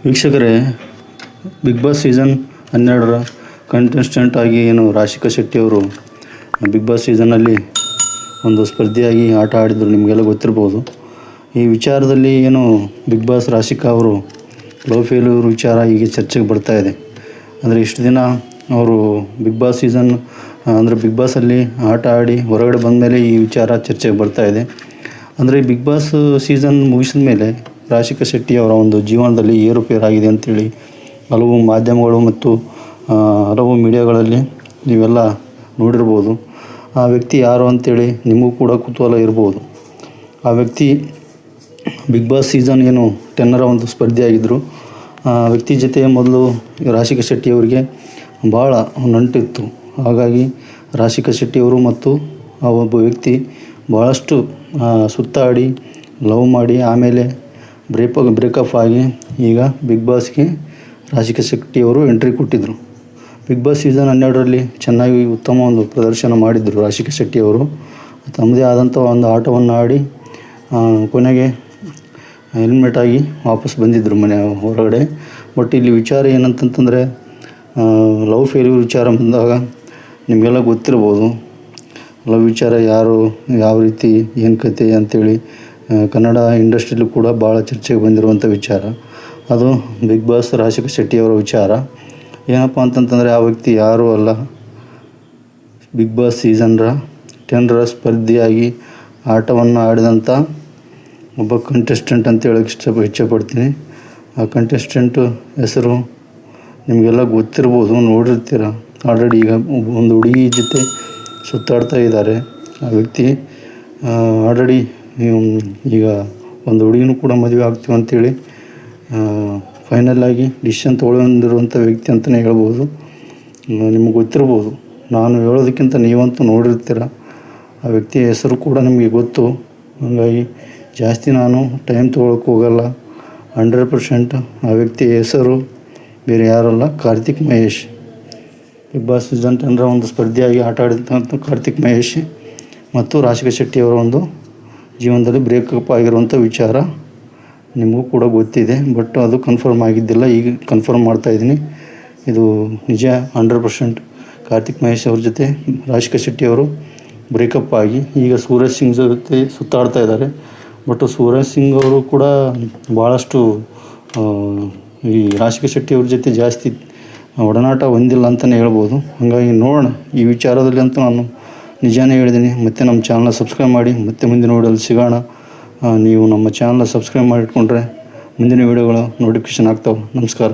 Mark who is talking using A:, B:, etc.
A: ವೀಕ್ಷಕರೇ, big Boss season 12ರ contestant ಆಗಿ ರಾಶಿಕಾ ಶೆಟ್ಟಿಯವರು ಬಿಗ್ ಬಾಸ್ ಸೀಸನ್ನಲ್ಲಿ ಒಂದು ಸ್ಪರ್ಧಿಯಾಗಿ ಆಟ ಆಡಿದರು. ನಿಮಗೆಲ್ಲ ಗೊತ್ತಿರ್ಬೋದು. ಈ ವಿಚಾರದಲ್ಲಿ ಬಿಗ್ ಬಾಸ್ ರಾಶಿಕಾ ಅವರು ಲವ್ ಫೇಲ್ಯೂರ್ ವಿಚಾರ ಹೀಗೆ ಚರ್ಚೆಗೆ ಬರ್ತಾ ಇದೆ. ಅಂದರೆ ಇಷ್ಟು ದಿನ ಅವರು ಬಿಗ್ ಬಾಸ್ ಸೀಸನ್ ಅಂದರೆ ಬಿಗ್ ಬಾಸಲ್ಲಿ ಆಟ ಆಡಿ ಹೊರಗಡೆ ಬಂದ ಮೇಲೆ ಈ ವಿಚಾರ ಚರ್ಚೆಗೆ ಬರ್ತಾ ಇದೆ. ಅಂದರೆ ಬಿಗ್ ಬಾಸ್ ಸೀಸನ್ ಮುಗಿಸಿದ ಮೇಲೆ ರಾಶಿಕಾ ಶೆಟ್ಟಿ ಅವರ ಒಂದು ಜೀವನದಲ್ಲಿ ಏರುಪೇರಾಗಿದೆ ಅಂಥೇಳಿ ಹಲವು ಮಾಧ್ಯಮಗಳು ಮತ್ತು ಹಲವು ಮೀಡಿಯಾಗಳಲ್ಲಿ ನೀವೆಲ್ಲ ನೋಡಿರ್ಬೋದು. ಆ ವ್ಯಕ್ತಿ ಯಾರು ಅಂಥೇಳಿ ನಿಮಗೂ ಕೂಡ ಕುತೂಹಲ ಇರ್ಬೋದು. ಆ ವ್ಯಕ್ತಿ ಬಿಗ್ ಬಾಸ್ ಸೀಸನ್ 10ರ ಒಂದು ಸ್ಪರ್ಧಿಯಾಗಿದ್ದರು. ಆ ವ್ಯಕ್ತಿ ಜೊತೆ ಮೊದಲು ರಾಶಿಕಾ ಶೆಟ್ಟಿಯವರಿಗೆ ಭಾಳ ನಂಟಿತ್ತು. ಹಾಗಾಗಿ ರಾಶಿಕಾ ಶೆಟ್ಟಿಯವರು ಮತ್ತು ಆ ಒಬ್ಬ ವ್ಯಕ್ತಿ ಭಾಳಷ್ಟು ಸುತ್ತಾಡಿ ಲವ್ ಮಾಡಿ ಆಮೇಲೆ ಬ್ರೇಕಪ್ ಆಗಿ ಈಗ ಬಿಗ್ ಬಾಸ್ಗೆ ರಾಶಿಕಾ ಶೆಟ್ಟಿಯವರು ಎಂಟ್ರಿ ಕೊಟ್ಟಿದ್ದರು. ಬಿಗ್ ಬಾಸ್ ಸೀಸನ್ 12ರಲ್ಲಿ ಚೆನ್ನಾಗಿ ಉತ್ತಮ ಒಂದು ಪ್ರದರ್ಶನ ಮಾಡಿದ್ದರು ರಾಶಿಕಾ ಶೆಟ್ಟಿಯವರು. ತಮ್ಮದೇ ಆದಂಥ ಒಂದು ಆಟವನ್ನು ಆಡಿ ಕೊನೆಗೆ ಎಲಿಮಿನೇಟ್ ಆಗಿ ವಾಪಸ್ ಬಂದಿದ್ದರು ಮನೆ ಹೊರಗಡೆ. ಬಟ್ ಇಲ್ಲಿ ವಿಚಾರ ಏನಂತಂತಂದರೆ ಲವ್ ಫೇಲ್ಯೂರ್ ವಿಚಾರ ಬಂದಾಗ ನಿಮಗೆಲ್ಲ ಗೊತ್ತಿರ್ಬೋದು. ಲವ್ ವಿಚಾರ ಯಾರು ಯಾವ ರೀತಿ ಏನು ಕತೆ ಅಂಥೇಳಿ ಕನ್ನಡ ಇಂಡಸ್ಟ್ರಿಯಲ್ಲೂ ಕೂಡ ಭಾಳ ಚರ್ಚೆಗೆ ಬಂದಿರುವಂಥ ವಿಚಾರ. ಅದು ಬಿಗ್ ಬಾಸ್ ರಾಶಿಕಾ ಶೆಟ್ಟಿಯವರ ವಿಚಾರ. ಏನಪ್ಪ ಅಂತಂತಂದರೆ ಆ ವ್ಯಕ್ತಿ ಯಾರೂ ಅಲ್ಲ, ಬಿಗ್ ಬಾಸ್ ಸೀಸನ್ 10ರ ಸ್ಪರ್ಧಿಯಾಗಿ ಆಟವನ್ನು ಆಡಿದಂಥ ಒಬ್ಬ ಕಂಟೆಸ್ಟೆಂಟ್ ಅಂತ ಹೇಳೋಕ್ಕೆ ಇಷ್ಟಪಡ್ತೀನಿ. ಆ ಕಂಟೆಸ್ಟೆಂಟು ಹೆಸರು ನಿಮಗೆಲ್ಲ ಗೊತ್ತಿರ್ಬೋದು, ನೋಡಿರ್ತೀರ. ಆಲ್ರೆಡಿ ಈಗ ಒಂದು ಹುಡುಗಿ ಜೊತೆ ಸುತ್ತಾಡ್ತಾ ಇದ್ದಾರೆ. ಆ ವ್ಯಕ್ತಿ ಆಲ್ರೆಡಿ ಈಗ ಒಂದು ಹುಡುಗಿನೂ ಕೂಡ ಮದುವೆ ಆಗ್ತೀವಿ ಅಂಥೇಳಿ ಫೈನಲ್ಲಾಗಿ ಡಿಸಿಷನ್ ತೊಗೊಂಡಿರುವಂಥ ವ್ಯಕ್ತಿ ಅಂತಲೇ ಹೇಳ್ಬೋದು. ನಿಮಗೆ ಗೊತ್ತಿರ್ಬೋದು. ನಾನು ಹೇಳೋದಕ್ಕಿಂತ ನೀವಂತೂ ನೋಡಿರ್ತೀರ. ಆ ವ್ಯಕ್ತಿಯ ಹೆಸರು ಕೂಡ ನಿಮಗೆ ಗೊತ್ತು. ಹಾಗಾಗಿ ಜಾಸ್ತಿ ನಾನು ಟೈಮ್ ತೊಗೊಳಕ್ಕೆ ಹೋಗಲ್ಲ. 100% ಆ ವ್ಯಕ್ತಿಯ ಹೆಸರು ಬೇರೆ ಯಾರಲ್ಲ, Karthik Mahesh. Bigg Boss season 10ರ ಒಂದು ಸ್ಪರ್ಧಿಯಾಗಿ ಆಟ ಆಡಿದಂಥ ಕಾರ್ತಿಕ್ ಮಹೇಶ್ ಮತ್ತು ರಾಶಿಕಾ ಶೆಟ್ಟಿಯವರ ಒಂದು ಜೀವನದಲ್ಲಿ ಬ್ರೇಕಪ್ ಆಗಿರುವಂಥ ವಿಚಾರ ನಿಮಗೂ ಕೂಡ ಗೊತ್ತಿದೆ. ಬಟ್ ಅದು ಕನ್ಫರ್ಮ್ ಆಗಿದ್ದಿಲ್ಲ. ಈಗ ಕನ್ಫರ್ಮ್ ಮಾಡ್ತಾಯಿದ್ದೀನಿ. ಇದು ನಿಜ 100%. ಕಾರ್ತಿಕ್ ಮಹೇಶ್ ಅವ್ರ ಜೊತೆ ರಾಶಿಕಾ ಶೆಟ್ಟಿಯವರು ಬ್ರೇಕಪ್ ಆಗಿ ಈಗ ಸೂರಜ್ ಸಿಂಗ್ ಜೊತೆ ಸುತ್ತಾಡ್ತಾ ಇದ್ದಾರೆ. ಬಟ್ ಸೂರಜ್ ಸಿಂಗ್ ಅವರು ಕೂಡ ಭಾಳಷ್ಟು ಈ ರಾಶಿಕಾ ಶೆಟ್ಟಿಯವ್ರ ಜೊತೆ ಜಾಸ್ತಿ ಒಡನಾಟ ಹೊಂದಿಲ್ಲ ಅಂತಲೇ ಹೇಳ್ಬೋದು. ಹಾಗಾಗಿ ನೋಡೋಣ. ಈ ವಿಚಾರದಲ್ಲಿ ಅಂತೂ ನಾನು ನಿಜಾನೇ ಹೇಳಿದ್ದೀನಿ. ಮತ್ತು ನಮ್ಮ ಚಾನಲ್ನ ಸಬ್ಸ್ಕ್ರೈಬ್ ಮಾಡಿ. ಮತ್ತೆ ಮುಂದಿನ ವೀಡಿಯೋದಲ್ಲಿ ಸಿಗೋಣ. ನೀವು ನಮ್ಮ ಚಾನಲ್ನ ಸಬ್ಸ್ಕ್ರೈಬ್ ಮಾಡಿಟ್ಕೊಂಡ್ರೆ ಮುಂದಿನ ವೀಡಿಯೋಗಳು ನೋಟಿಫಿಕೇಷನ್ ಆಗ್ತಾವೆ. ನಮಸ್ಕಾರ.